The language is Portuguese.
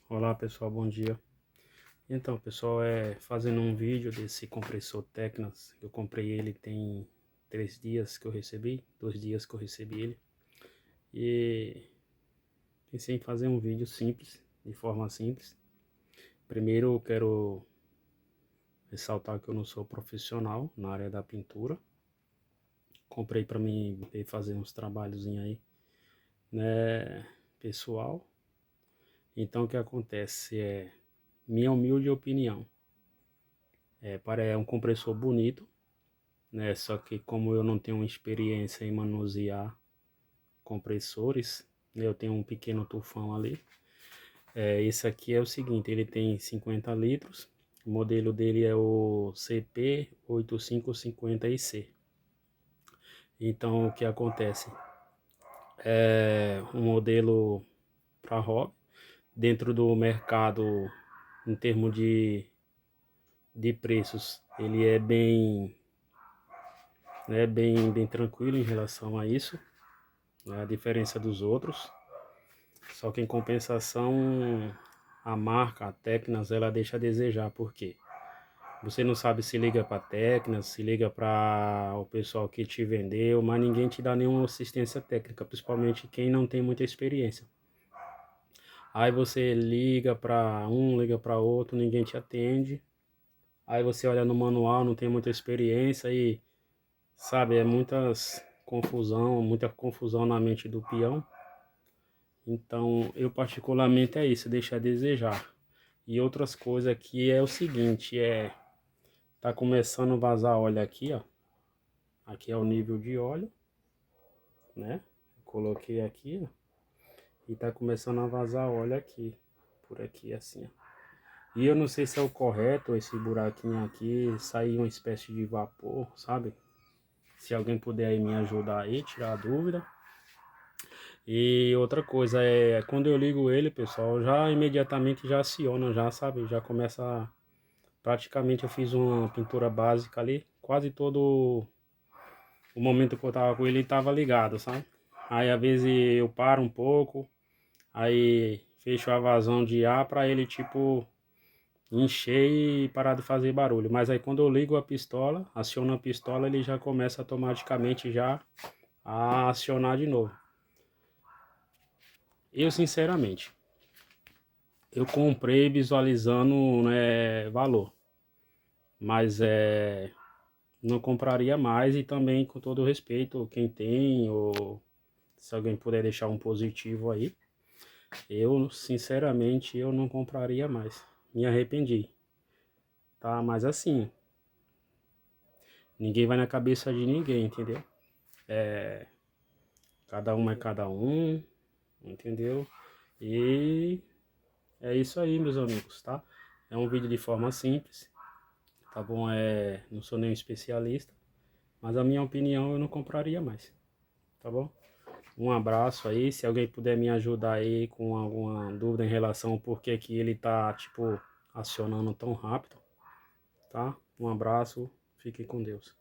Olá pessoal, bom dia. Então pessoal, fazendo um vídeo desse compressor Tecnas. Eu comprei ele tem 3 dias que eu recebi, 2 dias que eu recebi ele. E pensei em fazer um vídeo simples, de forma simples. Primeiro eu quero ressaltar que eu não sou profissional na área da pintura. Comprei para mim fazer uns trabalhos aí, né, pessoal. Então o que acontece minha humilde opinião. É um compressor bonito, né? Só que como eu não tenho experiência em manusear compressores, né, eu tenho um pequeno tufão ali. Esse aqui é o seguinte, ele tem 50 litros, o modelo dele é o CP8550IC. Então o que acontece? É um modelo para hobby, dentro do mercado, em termos de preços, ele é bem tranquilo em relação a isso, né, a diferença dos outros. Só que em compensação, a marca, a Tecnas, ela deixa a desejar, porque você não sabe se liga para Tecnas, se liga para o pessoal que te vendeu, mas ninguém te dá nenhuma assistência técnica, principalmente quem não tem muita experiência. Aí você liga para um, liga para outro, ninguém te atende. Aí você olha no manual, não tem muita experiência e, sabe, muita confusão na mente do peão. Então, eu particularmente é isso, deixa a desejar. E outras coisas aqui é o seguinte, tá começando a vazar óleo aqui, ó. Aqui é o nível de óleo, né? Coloquei aqui, ó, e tá começando a vazar óleo aqui, por aqui assim, ó. E eu não sei se é o correto esse buraquinho aqui, sair uma espécie de vapor, sabe? Se alguém puder aí me ajudar aí, tirar a dúvida. E outra coisa quando eu ligo ele, pessoal, já imediatamente já aciona, já sabe, já começa. Praticamente eu fiz uma pintura básica ali, quase todo o momento que eu tava com ele tava ligado, sabe? Aí às vezes eu paro um pouco, aí fecho a vazão de ar para ele tipo encher e parar de fazer barulho. Mas aí quando eu ligo a pistola, aciono a pistola, ele já começa automaticamente já a acionar de novo. Eu sinceramente, eu comprei visualizando, né, valor, mas não compraria mais. E também, com todo respeito, quem tem, ou se alguém puder deixar um positivo aí, eu sinceramente eu não compraria mais. Me arrependi, tá? Mas assim, ninguém vai na cabeça de ninguém, entendeu? Cada um é cada um, entendeu? E é isso aí, meus amigos, tá? É um vídeo de forma simples, tá bom? Não sou nenhum especialista, mas a minha opinião eu não compraria mais, tá bom? Um abraço aí, se alguém puder me ajudar aí com alguma dúvida em relação ao porquê que ele tá, tipo, acionando tão rápido, tá? Um abraço, fique com Deus.